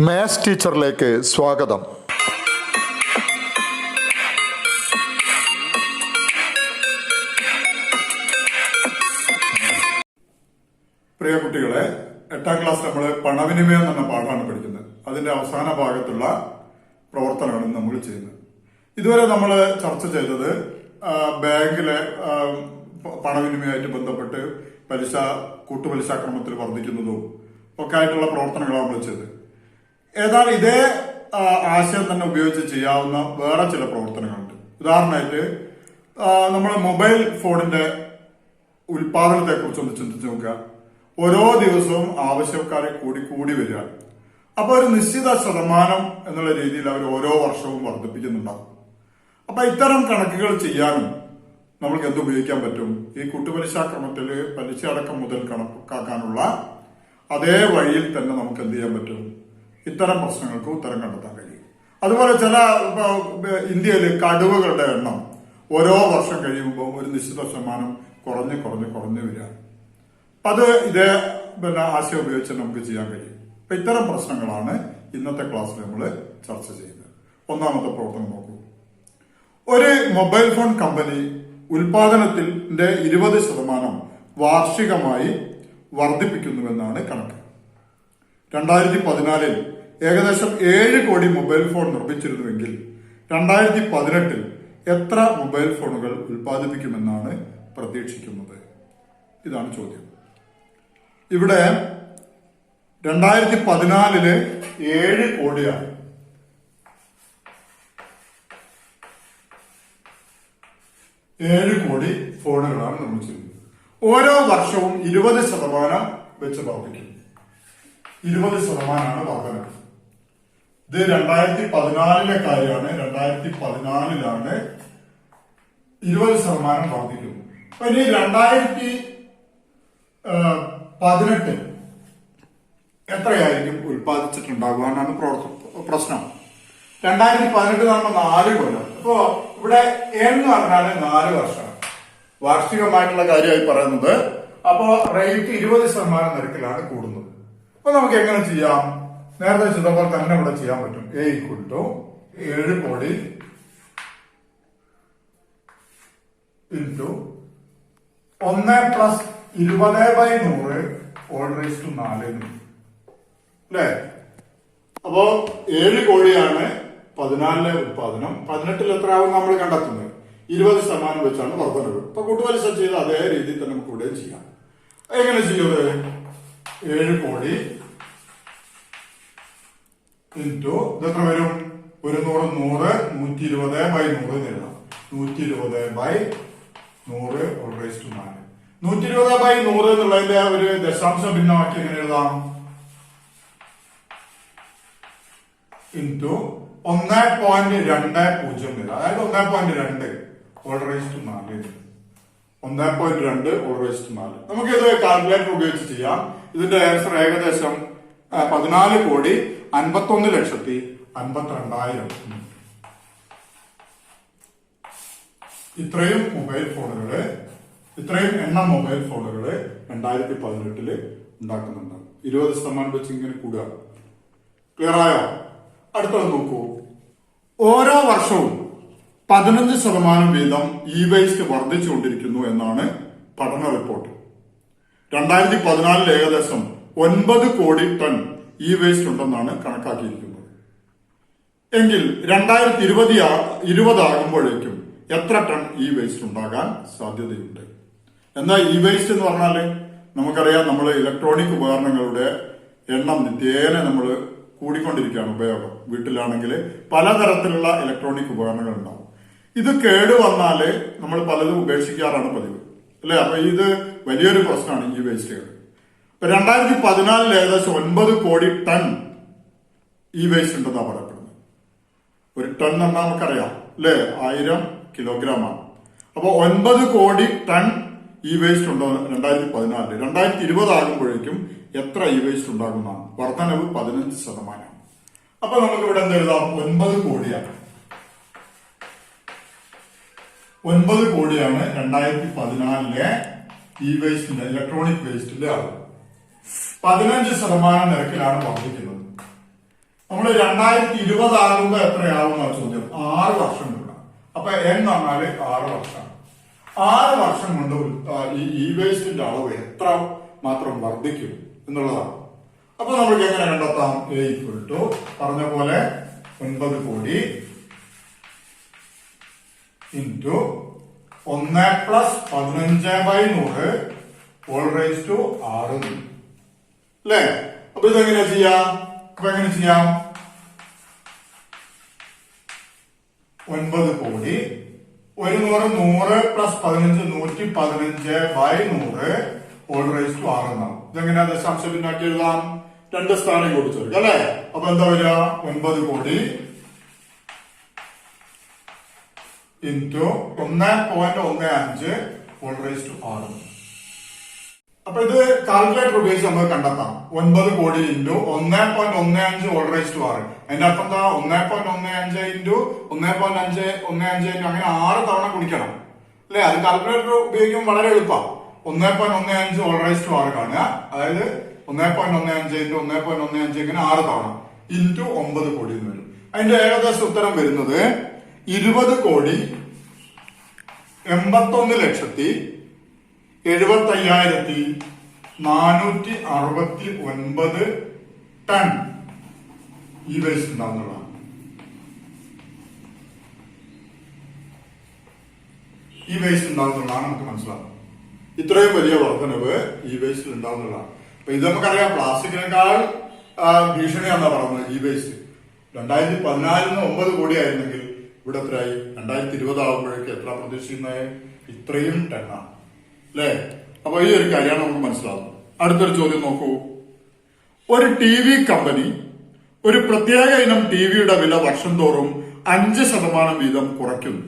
Maths ടീച്ചറിലേക്ക് സ്വാഗതം. പ്രിയ കുട്ടികളെ, 8ാം class നമ്മൾ പണവിനിമയം എന്ന പാഠമാണ് പഠിക്കുന്നത്. അതിന്റെ അവസാന ഭാഗത്തുള്ള പ്രവർത്തനമാണ് നമ്മൾ ചെയ്യുന്നത്. ഇതുവരെ നമ്മൾ ചർച്ച ചെയ്തത് ബാങ്കിലെ പണവിനിമയമായിട്ട് ബന്ധപ്പെട്ട് പലിശ കൂട്ടുപലിശ ക്രമത്തിൽ വർദ്ധിക്കുന്നതും ഒക്കെ ആയിട്ടുള്ള പ്രവർത്തനങ്ങളാണ് നമ്മൾ ചെയ്തത്. ഏതായാലും ഇതേ ആശയം തന്നെ ഉപയോഗിച്ച് ചെയ്യാവുന്ന വേറെ ചില പ്രവർത്തനങ്ങളുണ്ട്. ഉദാഹരണമായിട്ട് നമ്മൾ മൊബൈൽ ഫോണിന്റെ ഉൽപാദനത്തെ കുറിച്ച് ഒന്ന് ചിന്തിച്ചു നോക്കുക. ഓരോ ദിവസവും ആവശ്യക്കാരെ കൂടി വരികയാണ്. അപ്പൊ ഒരു നിശ്ചിത ശതമാനം എന്നുള്ള രീതിയിൽ അവർ ഓരോ വർഷവും വർദ്ധിപ്പിക്കുന്നുണ്ടാകും. അപ്പൊ ഇത്തരം കണക്കുകൾ ചെയ്യാനും നമ്മൾക്ക് എന്ത് ഉപയോഗിക്കാൻ പറ്റും? ഈ കൂട്ടുപലിശ ക്രമത്തിൽ പലിശ അടക്കം മുതൽ കണക്കാക്കാനുള്ള അതേ വഴിയിൽ തന്നെ നമുക്ക് എന്ത് ചെയ്യാൻ പറ്റും? ഇത്തരം പ്രശ്നങ്ങൾക്ക് ഉത്തരം കണ്ടെത്താൻ കഴിയും. അതുപോലെ ചില ഇന്ത്യയിൽ കടുവകളുടെ എണ്ണം ഓരോ വർഷം കഴിയുമ്പോൾ ഒരു നിശ്ചിത ശതമാനം കുറഞ്ഞു വരിക. അത് ഇതേ ആശയം ഉപയോഗിച്ച് നമുക്ക് ചെയ്യാൻ കഴിയും. അപ്പൊ ഇത്തരം പ്രശ്നങ്ങളാണ് ഇന്നത്തെ ക്ലാസ്സിൽ നമ്മൾ ചർച്ച ചെയ്യുന്നത്. ഒന്നാമത്തെ പ്രവർത്തനം നോക്കൂ. ഒരു മൊബൈൽ ഫോൺ കമ്പനി ഉൽപാദനത്തിന്റെ 20% വാർഷികമായി വർദ്ധിപ്പിക്കുന്നുവെന്നാണ് കണക്ക്. 2014 ഏകദേശം 7 കോടി മൊബൈൽ ഫോൺ നിർമ്മിച്ചിരുന്നുവെങ്കിൽ 2018 എത്ര മൊബൈൽ ഫോണുകൾ ഉൽപ്പാദിപ്പിക്കുമെന്നാണ് പ്രതീക്ഷിക്കുന്നത്? ഇതാണ് ചോദ്യം. ഇവിടെ 2014 7 കോടിയാണ്. 7 കോടി ഫോണുകളാണ് നിർമ്മിച്ചിരുന്നത്. ഓരോ വർഷവും 20% വെച്ച് വർദ്ധിക്കും. 20% വർധന. ഇത് 2014 കാര്യമാണ്. 2014 20% വർദ്ധിക്കുന്നു. അപ്പൊ ഇനി 2018 എത്രയായിരിക്കും ഉൽപ്പാദിച്ചിട്ടുണ്ടാകുക എന്നാണ് പ്രശ്നം. 2018 നമ്മൾ 4 കൊല്ലം. അപ്പോ ഇവിടെ എന്ന് പറഞ്ഞാല് 4 വർഷം വാർഷികമായിട്ടുള്ള കാര്യമായി പറയുന്നത്. അപ്പോ റേറ്റ് 20% നിരക്കിലാണ് കൂടുന്നത്. അപ്പൊ നമുക്ക് എങ്ങനെ ചെയ്യാം? നേരത്തെ ചെയ്തപ്പോൾ തന്നെ ഇവിടെ ചെയ്യാൻ പറ്റും. A = 7 കോടി ഇൻറ്റു 1 + 20/100 4 അല്ലേ? അപ്പോ 7 കോടിയാണ് 14 ഉത്പാദനം. 18 എത്ര ആവും നമ്മൾ കണ്ടെത്തുന്നത്? 20% വെച്ചാണ് വർധനവ്. ഇപ്പൊ കൂട്ടുപലിശ ചെയ്ത് അതേ രീതിയിൽ തന്നെ നമുക്ക് ഇവിടെ ചെയ്യാം. എങ്ങനെ ചെയ്യുന്നത്? 7 കോടി ഇൻറ്റു ഇതെത്ര വരും? 100 120/100 എഴുതാം. 120/100 4. 120/100 എന്നുള്ളതിന്റെ ഒരു ദശാംശ ഭിന്നമാക്കി എങ്ങനെ എഴുതാം? ഇൻറ്റു 1.20 വരും. അതായത് 1.2 4. 1.2 നമുക്ക് ഇത് കാൽക്കുലേറ്റർ ഉപയോഗിച്ച് ചെയ്യാം. ഇതിന്റെ ആൻസർ ഏകദേശം 14,51,52,000. ഇത്രയും എണ്ണം മൊബൈൽ ഫോണുകള് 2018 ഉണ്ടാക്കുന്നുണ്ട്. 20% വെച്ച് ഇങ്ങനെ കൂടുക. ക്ലിയർ ആയോ? അടുത്തത് നോക്കൂ. ഓരോ വർഷവും 15% വീതം ഇ വേസ്റ്റ് വർദ്ധിച്ചുകൊണ്ടിരിക്കുന്നു എന്നാണ് പഠന റിപ്പോർട്ട്. 2014 ഏകദേശം 9 കോടി ടൺ ഇ വേസ്റ്റ് ഉണ്ടെന്നാണ് കണക്കാക്കിയിരിക്കുന്നത്. എങ്കിൽ 2020 ആകുമ്പോഴേക്കും എത്ര ടൺ ഇ വേസ്റ്റ് ഉണ്ടാകാൻ സാധ്യതയുണ്ട്? എന്താ ഇ വേസ്റ്റ് എന്ന് പറഞ്ഞാല്? നമുക്കറിയാം, നമ്മൾ ഇലക്ട്രോണിക് ഉപകരണങ്ങളുടെ എണ്ണം നിത്യേന നമ്മൾ കൂടിക്കൊണ്ടിരിക്കുകയാണ്. ഉപയോഗം വീട്ടിലാണെങ്കിൽ പലതരത്തിലുള്ള ഇലക്ട്രോണിക് ഉപകരണങ്ങൾ ഉണ്ടാവും. ഇത് കേടുവന്നാല് നമ്മൾ പലതും ഉപേക്ഷിക്കാറാണ് പതിവ്, അല്ലെ? അപ്പൊ ഇത് വലിയൊരു പ്രശ്നമാണ് ഈ വേസ്റ്റുകൾ. 2014 ഏകദേശം 9 കോടി ടൺ ഇ വേസ്റ്റ് ഉണ്ടെന്നാണ് പറയപ്പെടുന്നത്. ഒരു ടൺ എന്ന് പറഞ്ഞാൽ നമുക്കറിയാം, അല്ലെ? 1000 കിലോഗ്രാമാണ്. അപ്പൊ 9 കോടി ടൺ ഇ വേസ്റ്റ് ഉണ്ടോ 2014. 2020 ആകുമ്പോഴേക്കും എത്ര ഇ വേസ്റ്റ് ഉണ്ടാകുന്നതാണ്? വർധനവ് 15%. അപ്പൊ നമുക്ക് ഇവിടെ എന്തെഴുതാം? 9 കോടിയാണ്. 9 കോടിയാണ് 2014 ഇ വേസ്റ്റിന്റെ, ഇലക്ട്രോണിക് വേസ്റ്റിന്റെ അളവ്. 15% നിരക്കിലാണ് വർദ്ധിക്കുന്നത്. നമ്മൾ 2020 ആകുമ്പോ എത്രയാവും ചോദ്യം? 6 വർഷം കിട്ടണം. അപ്പൊ n പറഞ്ഞാല് 6 വർഷം. 6 വർഷം കൊണ്ട് ഈ വേസ്റ്റിന്റെ അളവ് എത്ര മാത്രം വർദ്ധിക്കും എന്നുള്ളതാണ്. അപ്പൊ നമുക്ക് എങ്ങനെ കണ്ടെത്താം? A equal to പറഞ്ഞ പോലെ 9 crore into 1 plus 15/100 whole raise to 6 അല്ലേ? അപ്പൊ ഇതെങ്ങനെ ചെയ്യാം? അപ്പൊ എങ്ങനെ ചെയ്യാം? 9 കോടി 100 പ്ലസ് 15 115/100 ഹോൾ റൈസ് ടു 6 എന്നാണ്. ഇതെങ്ങനെയാ ദശാംശം പിന്നാക്കി എഴുതാം? 2 സ്ഥാനം കൊടുത്തെടുക്കാം അല്ലെ? അപ്പൊ എന്താ വരിക? 9 crore into 1.15 whole raise to 6. അപ്പൊ ഇത് കാൽക്കുലേറ്റർ ഉപയോഗിച്ച് നമുക്ക് കണ്ടെത്താം. 9 crore into 1.15 whole raise to 6. അതിന്റെ അർത്ഥം എന്താ? 1.15 ഇൻറ്റു 1.15 അങ്ങനെ 6 തവണ ഗുണിക്കണം അല്ലെ? അത് കാൽക്കുലേറ്റർ ഉപയോഗിക്കുമ്പോൾ വളരെ എളുപ്പമാണ്. 1.15 ഹോൾ റൈസ് ടു 6 കാണുക. അതായത് 1.15 ഇൻറ്റു 1.15 ഇങ്ങനെ 6 തവണ ഇൻറ്റു 9 കോടി എന്ന് വരും. അതിന്റെ ഏകദേശ ഉത്തരം വരുന്നത് 20,71,469 ടൺ ഈ വേസ്റ്റ് ഉണ്ടാവുന്നതാണ്. ഈ വേസ്റ്റ് ഉണ്ടാവുന്നതാണ് നമുക്ക് മനസ്സിലാവും. ഇത്രയും വലിയ വർധനവ് ഈ വേസ്റ്റിൽ ഉണ്ടാവുന്നതാണ്. അപ്പൊ ഇത് നമുക്കറിയാം, പ്ലാസ്റ്റിക്കിനേക്കാൾ ഭീഷണിയാണെന്നാ പറയുന്നത് ഈ വേസ്റ്റ്. 2014 9 കോടി ആയിരുന്നെങ്കിൽ ഇവിടെ എത്രയായി? 2020 ആകുമ്പോഴേക്ക് എത്ര പ്രതീക്ഷിക്കുന്നത്? ഇത്രയും ടണ്ണാണ് അല്ലേ? അപ്പൊ ഈ ഒരു കാര്യമാണ് നമുക്ക് മനസ്സിലാവുന്നത്. അടുത്തൊരു ചോദ്യം നോക്കൂ. ഒരു TV കമ്പനി ഒരു പ്രത്യേക ഇനം ടിവിയുടെ വില വർഷം തോറും 5% വീതം കുറയ്ക്കുന്നു.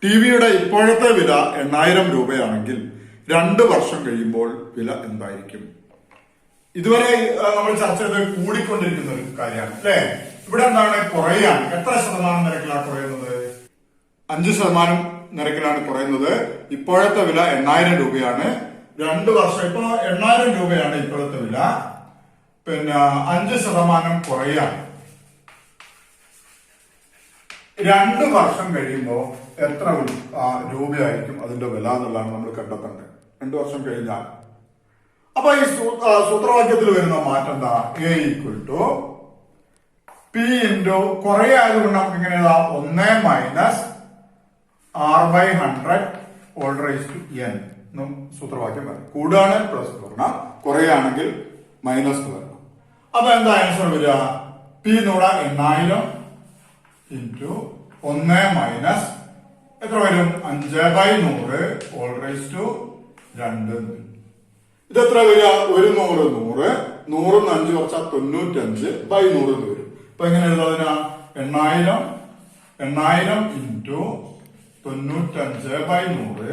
ടിവിയുടെ ഇപ്പോഴത്തെ വില 8,000 രൂപയാണെങ്കിൽ 2 വർഷം കഴിയുമ്പോൾ വില എന്തായിരിക്കും? ഇതുവരെ നമ്മൾ ചർച്ച ചെയ്ത് കൂടിക്കൊണ്ടിരിക്കുന്ന ഒരു കാര്യമാണ് അല്ലെ? ഇവിടെ എന്താണ്? കുറയാണ്. എത്ര ശതമാനം നിരക്കിലാണ് കുറയുന്നത്? 5% നിരക്കിലാണ് കുറയുന്നത്. ഇപ്പോഴത്തെ വില 8,000 രൂപയാണ്. 2 വർഷം ഇപ്പൊ 8,000 രൂപയാണ് ഇപ്പോഴത്തെ വില. പിന്നെ 5% കുറയാണ്. 2 വർഷം കഴിയുമ്പോൾ എത്ര രൂപയായിരിക്കും അതിന്റെ വില എന്നുള്ളതാണ് നമ്മൾ കണ്ടെത്തേണ്ടത്. 2 വർഷം കഴിഞ്ഞാൽ. അപ്പൊ ഈ സൂത്രവാക്യത്തിൽ വരുന്ന മാറ്റം എന്താ? A equal to P into കുറയായതുകൊണ്ട് നമുക്ക് ഇങ്ങനെ എഴുതാം 1 minus R/100 whole raise to n എന്നും സൂത്രവാക്യം വരണം. കൂടുകയാണ് പ്ലസ് വരണം, കുറയാണെങ്കിൽ മൈനസ് വരണം. അപ്പൊ എന്താ ആൻസർ വരിക? P എന്നൂടെ 8,000 ഇൻറ്റു 1 മൈനസ് എത്ര വരും? 5/100 ഹോൾ റൈസ് ടു 2. ഇതെത്ര വരിക? 100 100 100 5 കുറച്ചാൽ 95/100 എന്ന് വരും. അപ്പൊ എങ്ങനെ എഴുതാതിനാ? 8,000 ഇൻറ്റു 95/100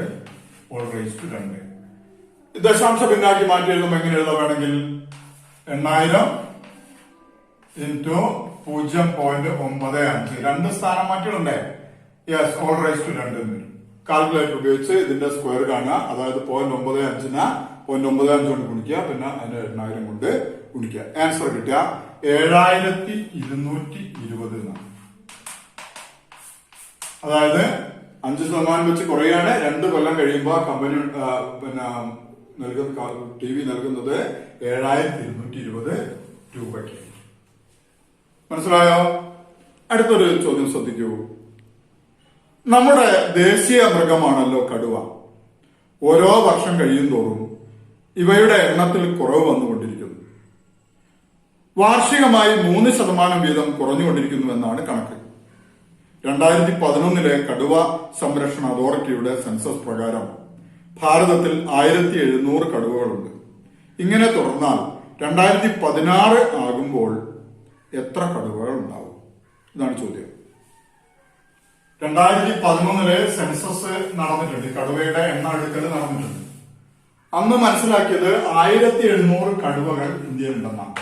ഹോൾ റൈസ് ടു 2. ദശാംശ പിന്നാക്കി മാറ്റി എഴുതുമ്പോൾ എങ്ങനെ എഴുതാൻ വേണമെങ്കിൽ 8,000 ഇൻറ്റു 0.95 2 സ്ഥാനം മാറ്റിയിടണ്ടേ? യെസ്, ഹോൾ റൈസ് ടു 2 എന്ന് വരും. കാൽക്കുലേറ്റർ ഉപയോഗിച്ച് ഇതിന്റെ സ്ക്വയർ കാണുക. അതായത് 0.95 0.95 കൊണ്ട് ഗുണിക്കുക, പിന്നെ അതിന്റെ 8,000 കൊണ്ട് ഗുണിക്കുക. ആൻസർ കിട്ടുക 7,220 എന്നാണ്. അതായത് 5% വെച്ച് കുറയാണ്. 2 കൊല്ലം കഴിയുമ്പോൾ കമ്പനി പിന്നെ TV നൽകുന്നത് 7,220 രൂപയ്ക്ക്. മനസ്സിലായോ? അടുത്തൊരു ചോദ്യം ശ്രദ്ധിക്കൂ. നമ്മുടെ ദേശീയ മൃഗമാണല്ലോ കടുവ. ഓരോ വർഷം കഴിയും തോറും ഇവയുടെ എണ്ണത്തിൽ കുറവ് വന്നുകൊണ്ടിരിക്കുന്നു. വാർഷികമായി 3% വീതം കുറഞ്ഞുകൊണ്ടിരിക്കുന്നുവെന്നാണ് കണക്ക്. 2011 കടുവ സംരക്ഷണ അതോറിറ്റിയുടെ സെൻസസ് പ്രകാരം ഭാരതത്തിൽ 1,700 കടുവകളുണ്ട്. ഇങ്ങനെ തുടർന്നാൽ 2016 ആകുമ്പോൾ എത്ര കടുവകൾ ഉണ്ടാവും? ഇതാണ് ചോദ്യം. 2011 സെൻസസ് നടന്നിട്ടുണ്ട്. കടുവയുടെ എണ്ണ എടുക്കൽ നടന്നിട്ടുണ്ട്. അന്ന് മനസ്സിലാക്കിയത് 1,700 കടുവകൾ ഇന്ത്യയിൽ ഉണ്ടെന്നാണ്.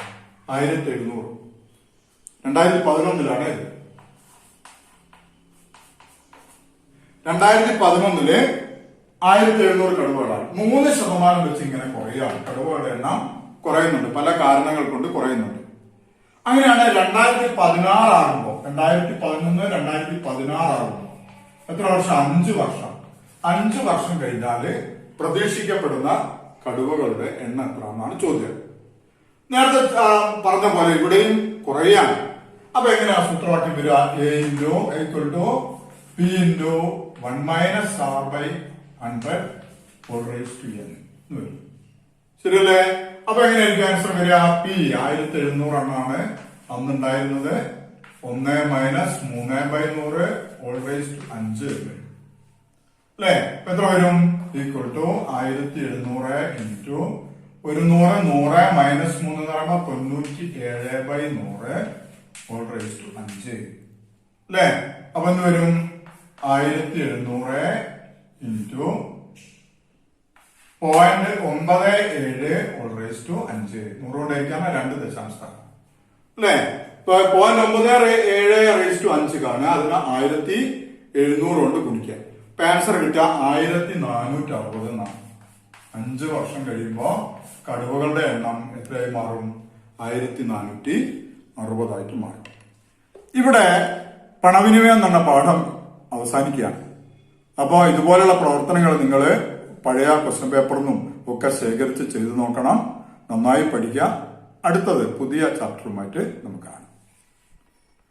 1,700 2011 ഇത്. 2011 1,700 കടുവകളാണ്. 3% വെച്ച് ഇങ്ങനെ കുറയാണ്. കടുവകളുടെ എണ്ണം കുറയുന്നുണ്ട്. പല കാരണങ്ങൾ കൊണ്ട് കുറയുന്നുണ്ട്. അങ്ങനെയാണ് 2016 ആകുമ്പോ 2011 2016 ആകുമ്പോ എത്ര വർഷം? 5 വർഷം. 5 വർഷം കഴിഞ്ഞാല് പ്രതീക്ഷിക്കപ്പെടുന്ന കടുവകളുടെ എണ്ണം എത്ര എന്നാണ് ചോദ്യം. നേരത്തെ പറഞ്ഞ പോലെ ഇവിടെയും കുറയാണ്. അപ്പൊ എങ്ങനെയാ സൂത്രവാക്യം വരിക? A = P × 1 - R/100 whole raised to n എന്ന് വരും. ശരിയല്ലേ? അപ്പൊ എങ്ങനെയായിരിക്കും ആൻസർ വരിക? P 1700 എണ്ണാണ് അന്നുണ്ടായിരുന്നത്. 1 - 3/100 whole raised to 5 വരും. അല്ലെ? എത്ര വരും? ഈക്വൽ ടു 1700 ഇൻറ്റു 100 100 - 3 എന്ന് പറയുമ്പോൾ 97/100 whole raised to 5. അല്ലെ? അപ്പൊ എന്ത് വരും? 1700 ഇൻറ്റു 0.97 whole raised to 5. 100 കൊണ്ടായിരിക്കാണ് 2 ദശാംശം. അല്ലെ? 0.97 raised to 5 കാണുക. അതിന് 1700 കൊണ്ട് ഗുണിക്കുക. ആൻസർ കിട്ടുക 1460 എന്നാണ്. 5 വർഷം കഴിയുമ്പോ കടുവകളുടെ എണ്ണം എത്രയായി മാറും? 1460 ആയിട്ട് മാറും. ഇവിടെ പണവിനിമയം എന്ന പാഠം അവസാനിക്കുകയാണ്. അപ്പോൾ ഇതുപോലുള്ള പ്രവർത്തനങ്ങൾ നിങ്ങൾ പഴയ ക്വസ്റ്റ്യൻ പേപ്പറിനും ഒക്കെ ശേഖരിച്ച് ചെയ്തു നോക്കണം. നന്നായി പഠിക്കുക. അടുത്തത് പുതിയ ചാപ്റ്ററുമായിട്ട് നമുക്ക്